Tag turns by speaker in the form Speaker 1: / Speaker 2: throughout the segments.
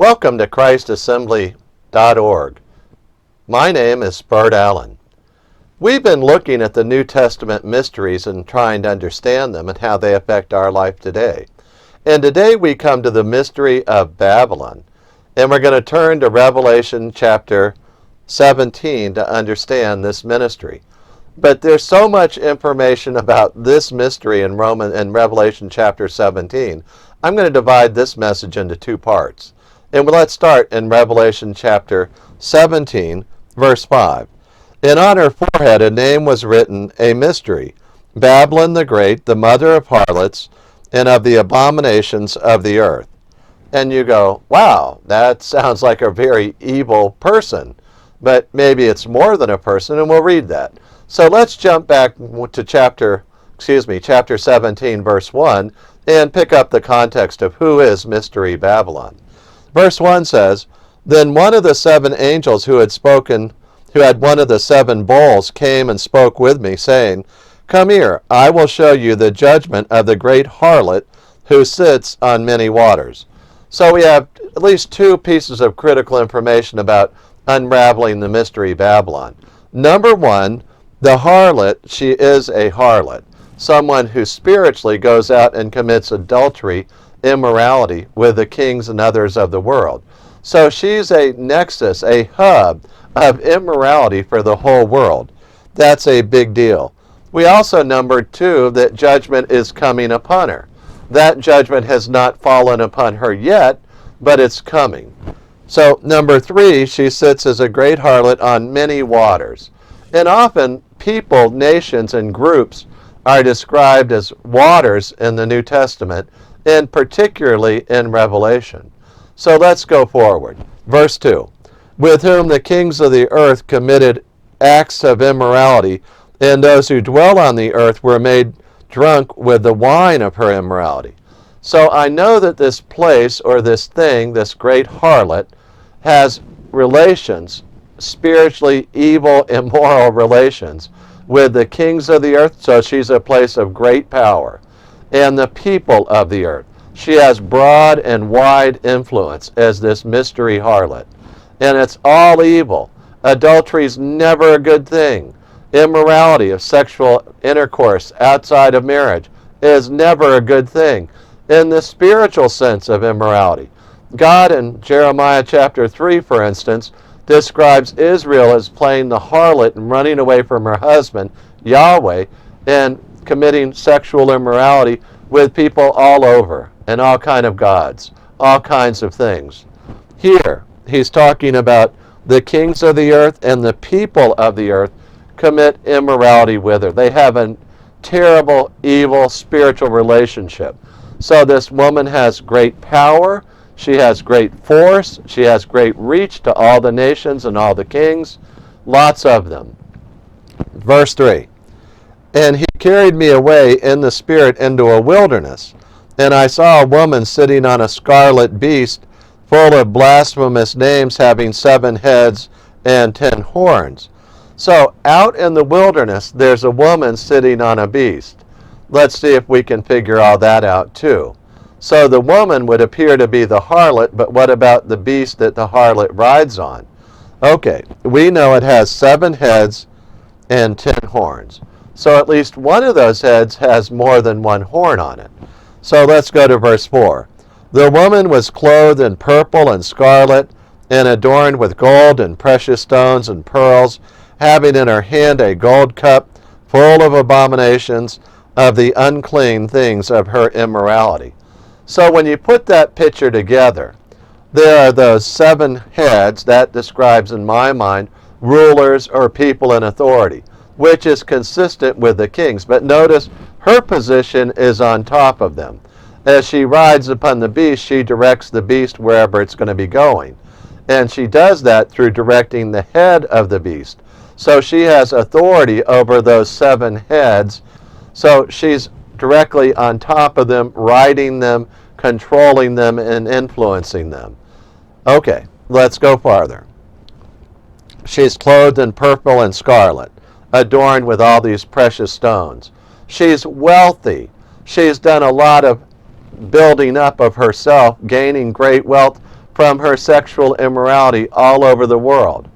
Speaker 1: Welcome to ChristAssembly.org. My name is Bert Allen. We've been looking at the New Testament mysteries and trying to understand them and how they affect our life today. And today we come to the mystery of Babylon. And we're going to turn to Revelation chapter 17 to understand this mystery. But there's so much information about this mystery in Revelation chapter 17. I'm going to divide this message into two parts. And let's start in Revelation chapter 17, verse 5. And on her forehead a name was written, a mystery, Babylon the Great, the mother of harlots, and of the abominations of the earth. And you go, wow, that sounds like a very evil person. But maybe it's more than a person, and we'll read that. So let's jump back to chapter 17, verse 1, and pick up the context of who is Mystery Babylon. Verse 1 says, Then one of the seven angels who had one of the seven bowls came and spoke with me, saying, Come here, I will show you the judgment of the great harlot who sits on many waters. So we have at least two pieces of critical information about unraveling the mystery Babylon. Number one, the harlot, she is a harlot, someone who spiritually goes out and commits adultery, immorality with the kings and others of the world. So she's a nexus, a hub of immorality for the whole world. That's a big deal. We also, number two, that judgment is coming upon her. That judgment has not fallen upon her yet, but it's coming. So number three, she sits as a great harlot on many waters. And often people, nations, and groups are described as waters in the New Testament, and particularly in Revelation. So let's go forward. Verse 2, With whom the kings of the earth committed acts of immorality, and those who dwell on the earth were made drunk with the wine of her immorality. So I know that this place, or this thing, this great harlot, has relations, spiritually evil, immoral relations, with the kings of the earth, so she's a place of great power, and the people of the earth. She has broad and wide influence as this mystery harlot. And it's all evil. Adultery is never a good thing. Immorality of sexual intercourse outside of marriage is never a good thing. In the spiritual sense of immorality, God in Jeremiah chapter 3, for instance, describes Israel as playing the harlot and running away from her husband, Yahweh, and committing sexual immorality with people all over and all kind of gods, all kinds of things. Here, he's talking about the kings of the earth and the people of the earth commit immorality with her. They have a terrible, evil, spiritual relationship. So this woman has great power, she has great force, she has great reach to all the nations and all the kings, lots of them. Verse 3, And he carried me away in the spirit into a wilderness, and I saw a woman sitting on a scarlet beast, full of blasphemous names, having 7 heads and 10 horns. So out in the wilderness, there's a woman sitting on a beast. Let's see if we can figure all that out too. So the woman would appear to be the harlot, but what about the beast that the harlot rides on? Okay, we know it has 7 heads and 10 horns. So at least one of those heads has more than one horn on it. So let's go to verse 4. The woman was clothed in purple and scarlet, and adorned with gold and precious stones and pearls, having in her hand a gold cup full of abominations of the unclean things of her immorality. So when you put that picture together, there are those 7 heads that describes, in my mind, rulers or people in authority, which is consistent with the kings. But notice her position is on top of them. As she rides upon the beast, she directs the beast wherever it's going to be going. And she does that through directing the head of the beast. So she has authority over those 7 heads. So she's directly on top of them, riding them, controlling them, and influencing them. Okay, let's go farther. She's clothed in purple and scarlet, adorned with all these precious stones. She's wealthy. She's done a lot of building up of herself, gaining great wealth from her sexual immorality all over the world.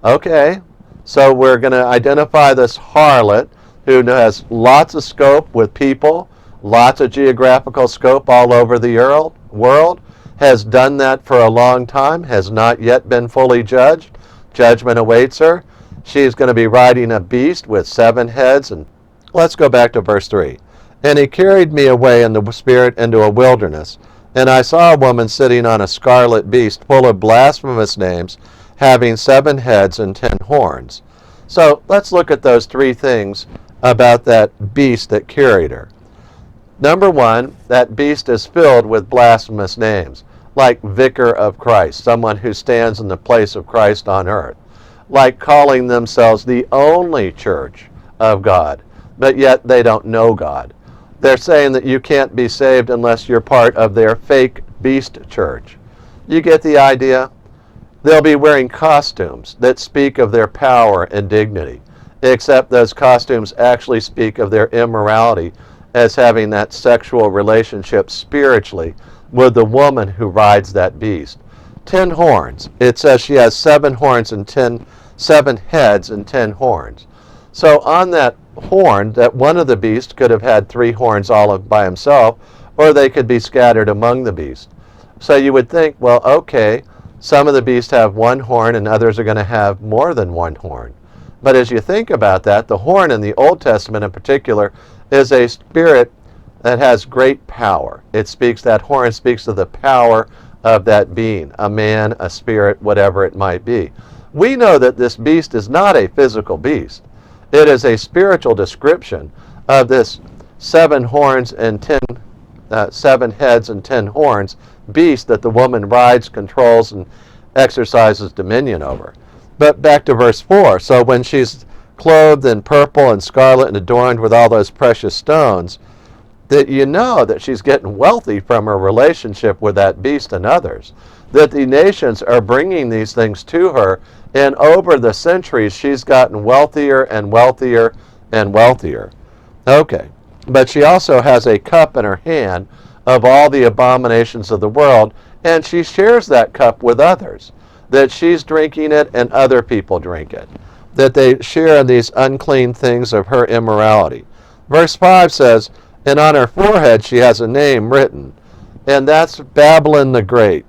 Speaker 1: Okay, so we're going to identify this harlot who has lots of scope with people, lots of geographical scope all over the world, has done that for a long time, has not yet been fully judged. Judgment awaits her. She's going to be riding a beast with 7 heads. And let's go back to verse 3. And he carried me away in the spirit into a wilderness, and I saw a woman sitting on a scarlet beast full of blasphemous names, having 7 heads and 10 horns. So let's look at those 3 things about that beast that carried her. Number 1, that beast is filled with blasphemous names, like Vicar of Christ, someone who stands in the place of Christ on earth, like calling themselves the only church of God, but yet they don't know God. They're saying that you can't be saved unless you're part of their fake beast church. You get the idea? They'll be wearing costumes that speak of their power and dignity, except those costumes actually speak of their immorality as having that sexual relationship spiritually with the woman who rides that beast. 10 horns. It says she has 7 horns and 7 heads and 10 horns. So on that horn, that one of the beasts could have had 3 horns all by himself, or they could be scattered among the beasts. So you would think, well, okay, some of the beasts have 1 horn and others are going to have more than 1 horn. But as you think about that, the horn in the Old Testament in particular is a spirit that has great power. That horn speaks of the power of that being, a man, a spirit, whatever it might be. We know that this beast is not a physical beast. It is a spiritual description of this 7 horns and 7 heads and 10 horns beast that the woman rides, controls, and exercises dominion over. But back to verse 4. So when she's clothed in purple and scarlet and adorned with all those precious stones, that you know that she's getting wealthy from her relationship with that beast and others, that the nations are bringing these things to her, and over the centuries she's gotten wealthier and wealthier and wealthier. Okay, but she also has a cup in her hand of all the abominations of the world, and she shares that cup with others, that she's drinking it and other people drink it, that they share in these unclean things of her immorality. Verse 5 says, and on her forehead she has a name written, and that's Babylon the Great,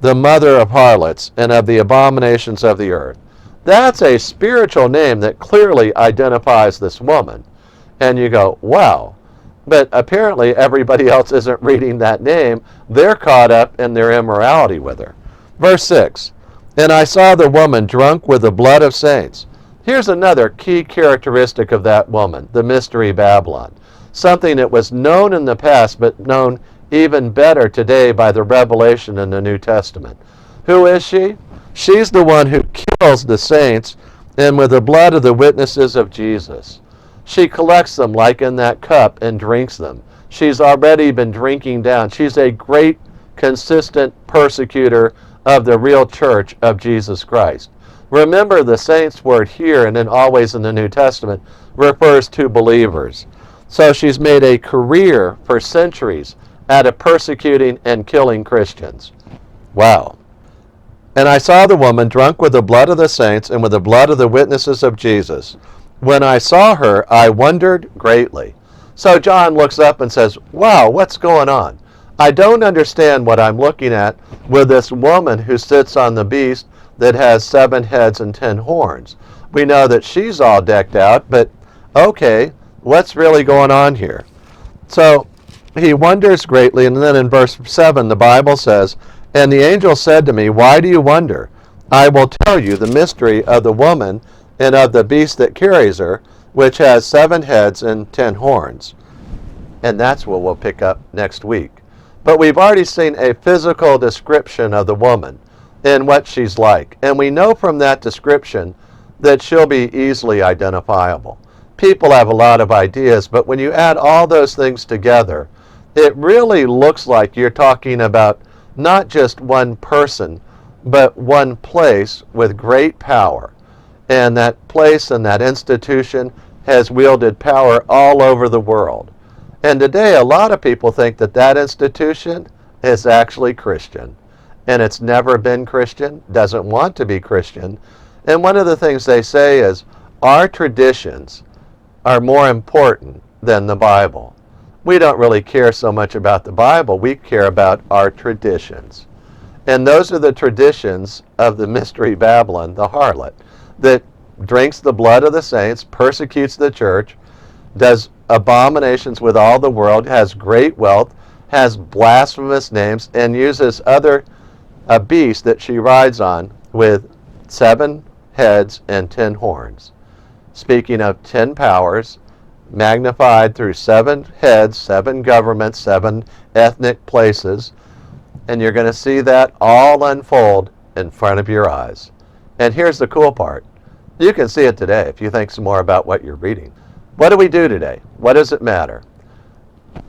Speaker 1: the mother of harlots and of the abominations of the earth. That's a spiritual name that clearly identifies this woman. And you go, wow. But apparently everybody else isn't reading that name. They're caught up in their immorality with her. Verse 6, and I saw the woman drunk with the blood of saints. Here's another key characteristic of that woman, the mystery Babylon. Something that was known in the past, but known even better today by the revelation in the New Testament. Who is she? She's the one who kills the saints, and with the blood of the witnesses of Jesus. She collects them like in that cup and drinks them. She's already been drinking down. She's a great, consistent persecutor of the real church of Jesus Christ. Remember, the saints word here and then always in the New Testament refers to believers. So she's made a career for centuries out of persecuting and killing Christians. Wow. And I saw the woman drunk with the blood of the saints and with the blood of the witnesses of Jesus. When I saw her, I wondered greatly. So John looks up and says, wow, what's going on? I don't understand what I'm looking at with this woman who sits on the beast that has 7 heads and 10 horns. We know that she's all decked out, but okay, what's really going on here? So he wonders greatly, and then in verse 7 the Bible says, and the angel said to me, why do you wonder? I will tell you the mystery of the woman and of the beast that carries her, which has 7 heads and 10 horns. And that's what we'll pick up next week. But we've already seen a physical description of the woman and what she's like. And we know from that description that she'll be easily identifiable. People have a lot of ideas, but when you add all those things together, it really looks like you're talking about not just one person, but one place with great power. And that place and that institution has wielded power all over the world. And today a lot of people think that that institution is actually Christian. and it's never been Christian, doesn't want to be Christian. And one of the things they say is, our traditions are more important than the Bible. We don't really care so much about the Bible, we care about our traditions. And those are the traditions of the Mystery Babylon, the harlot, that drinks the blood of the saints, persecutes the church, does abominations with all the world, has great wealth, has blasphemous names, and uses a beast that she rides on with 7 heads and 10 horns. Speaking of 10 powers, magnified through 7 heads, 7 governments, 7 ethnic places, and you're going to see that all unfold in front of your eyes. And here's the cool part. You can see it today if you think some more about what you're reading. What do we do today? What does it matter?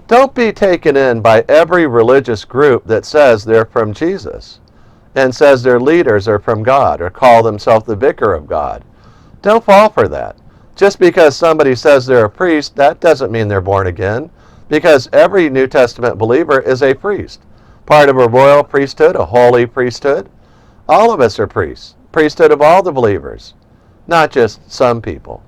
Speaker 1: Don't be taken in by every religious group that says they're from Jesus and says their leaders are from God or call themselves the vicar of God. Don't fall for that. Just because somebody says they're a priest, that doesn't mean they're born again, because every New Testament believer is a priest, part of a royal priesthood, a holy priesthood. All of us are priests, priesthood of all the believers, not just some people.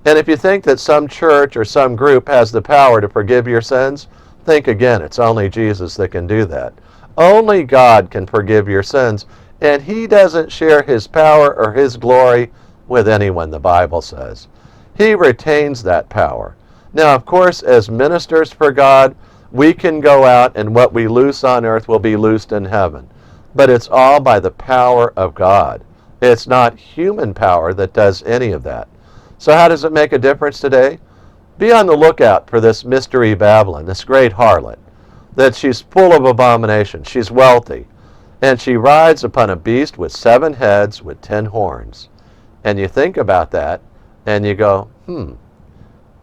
Speaker 1: And if you think that some church or some group has the power to forgive your sins, think again. It's only Jesus that can do that. Only God can forgive your sins, and He doesn't share His power or His glory with anyone, the Bible says. He retains that power. Now, of course, as ministers for God, we can go out and what we loose on earth will be loosed in heaven. But it's all by the power of God. It's not human power that does any of that. So how does it make a difference today? Be on the lookout for this mystery Babylon, this great harlot, that she's full of abomination, she's wealthy, and she rides upon a beast with 7 heads with 10 horns. And you think about that, and you go,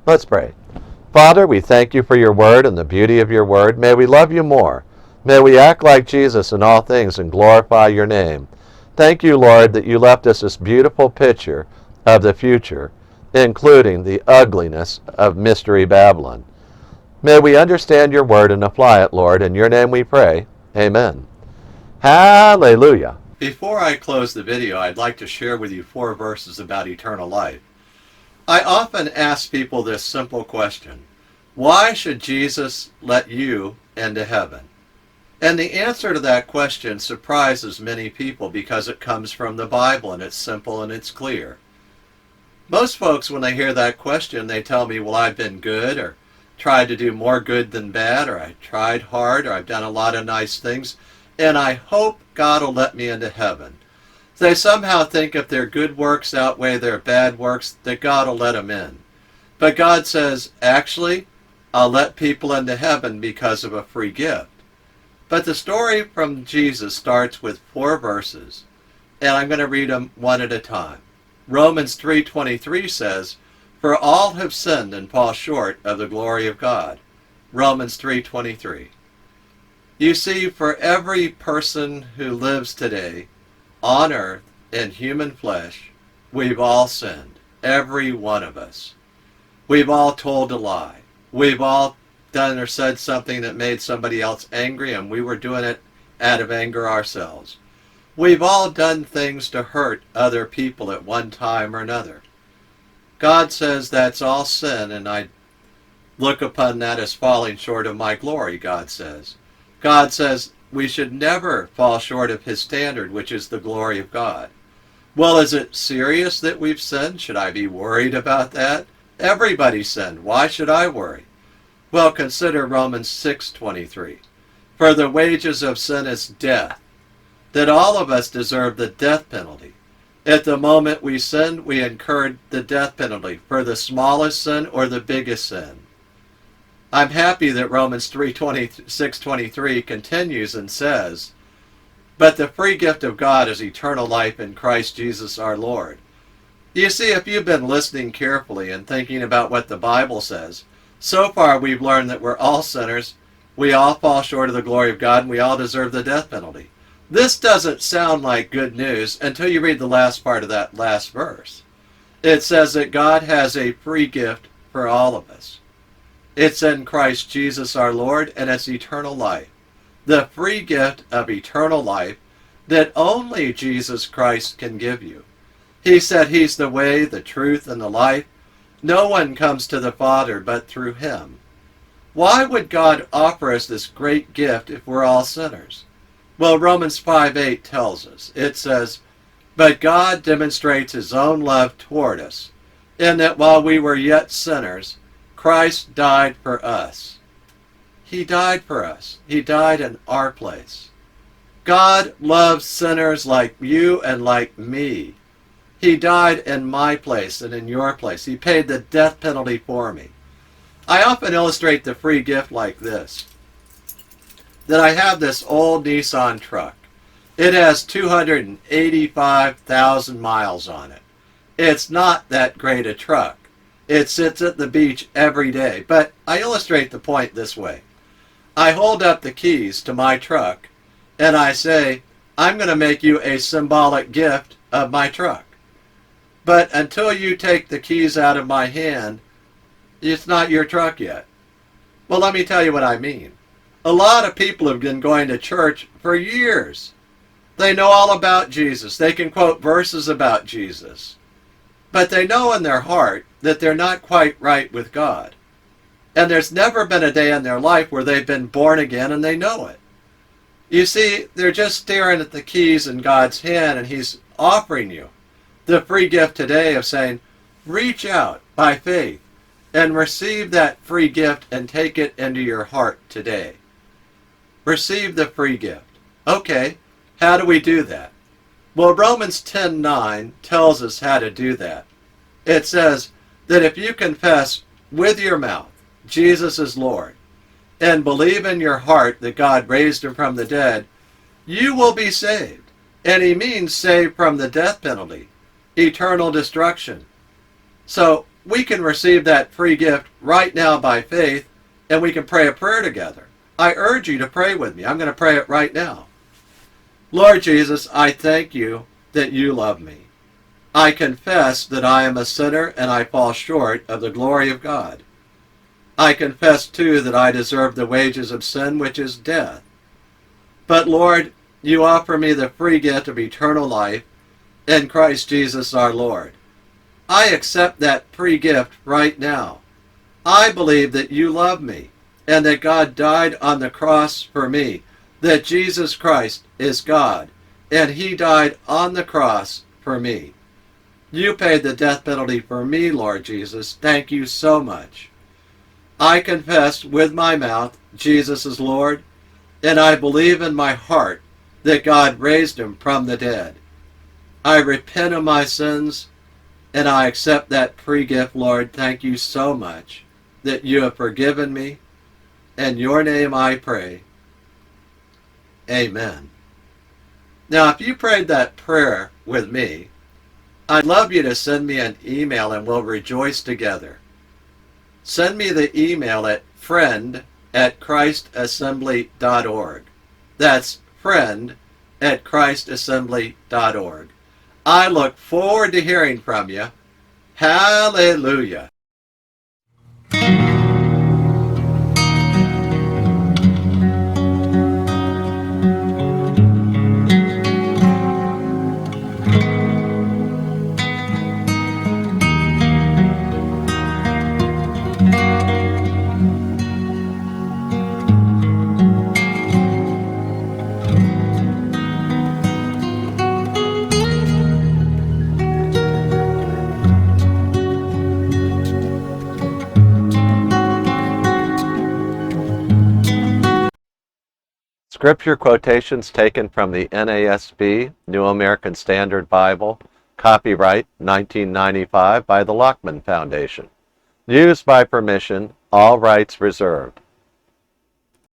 Speaker 1: let's pray. Father, we thank you for your word and the beauty of your word. May we love you more. May we act like Jesus in all things and glorify your name. Thank you, Lord, that you left us this beautiful picture of the future, including the ugliness of Mystery Babylon. May we understand your word and apply it, Lord. In your name we pray. Amen. Hallelujah. Before I close the video, I'd like to share with you 4 verses about eternal life. I often ask people this simple question: why should Jesus let you into heaven? And the answer to that question surprises many people because it comes from the Bible and it's simple and it's clear. Most folks, when they hear that question, they tell me, well, I've been good, or tried to do more good than bad, or I tried hard, or I've done a lot of nice things, and I hope God will let me into heaven. They somehow think if their good works outweigh their bad works, that God will let them in. But God says, actually, I'll let people into heaven because of a free gift. But the story from Jesus starts with 4 verses, and I'm going to read them one at a time. Romans 3:23 says, "For all have sinned and fall short of the glory of God." Romans 3:23. You see, for every person who lives today on earth in human flesh, we've all sinned. Every one of us. We've all told a lie. We've all done or said something that made somebody else angry, and we were doing it out of anger ourselves. We've all done things to hurt other people at one time or another. God says that's all sin, and I look upon that as falling short of my glory, God says. God says we should never fall short of his standard, which is the glory of God. Well, is it serious that we've sinned? Should I be worried about that? Everybody sinned. Why should I worry? Well, consider Romans 6:23. For the wages of sin is death, that all of us deserve the death penalty. At the moment we sinned, we incurred the death penalty for the smallest sin or the biggest sin. I'm happy that Romans 6:23 continues and says, "But the free gift of God is eternal life in Christ Jesus our Lord." You see, if you've been listening carefully and thinking about what the Bible says, so far we've learned that we're all sinners, we all fall short of the glory of God, and we all deserve the death penalty. This doesn't sound like good news until you read the last part of that last verse. It says that God has a free gift for all of us. It's in Christ Jesus our Lord, and it's eternal life. the free gift of eternal life that only Jesus Christ can give you. He said he's the way, the truth, and the life. No one comes to the Father but through him. Why would God offer us this great gift if we're all sinners? Well, Romans 5:8 tells us. It says, "But God demonstrates his own love toward us, in that while we were yet sinners, Christ died for us." He died for us. He died in our place. God loves sinners like you and like me. He died in my place and in your place. He paid the death penalty for me. I often illustrate the free gift like this. That I have this old Nissan truck. It has 285,000 miles on it. It's not that great a truck. It sits at the beach every day. But I illustrate the point this way. I hold up the keys to my truck and I say, I'm going to make you a symbolic gift of my truck. But until you take the keys out of my hand, it's not your truck yet. Well, let me tell you what I mean. A lot of people have been going to church for years. They know all about Jesus. They can quote verses about Jesus. But they know in their heart that they're not quite right with God. And there's never been a day in their life where they've been born again and they know it. You see, they're just staring at the keys in God's hand, and he's offering you the free gift today of saying, reach out by faith and receive that free gift and take it into your heart today. Receive the free gift. Okay, how do we do that? Well, Romans 10:9 tells us how to do that. It says that if you confess with your mouth Jesus is Lord and believe in your heart that God raised him from the dead, you will be saved. And he means saved from the death penalty, eternal destruction. So we can receive that free gift right now by faith, and we can pray a prayer together. I urge you to pray with me. I'm going to pray it right now. Lord Jesus, I thank you that you love me. I confess that I am a sinner and I fall short of the glory of God. I confess too that I deserve the wages of sin, which is death. But Lord, you offer me the free gift of eternal life in Christ Jesus our Lord. I accept that free gift right now. I believe that you love me and that God died on the cross for me, that Jesus Christ is God, and he died on the cross for me. You paid the death penalty for me, Lord Jesus. Thank you so much. I confess with my mouth Jesus is Lord, and I believe in my heart that God raised him from the dead. I repent of my sins, and I accept that free gift, Lord. Thank you so much that you have forgiven me. In your name I pray. Amen. Now, if you prayed that prayer with me, I'd love you to send me an email and we'll rejoice together. Send me the email at friend@christassembly.org. That's friend@christassembly.org. I look forward to hearing from you. Hallelujah. Scripture quotations taken from the NASB, New American Standard Bible, copyright 1995 by the Lockman Foundation. Used by permission, all rights reserved.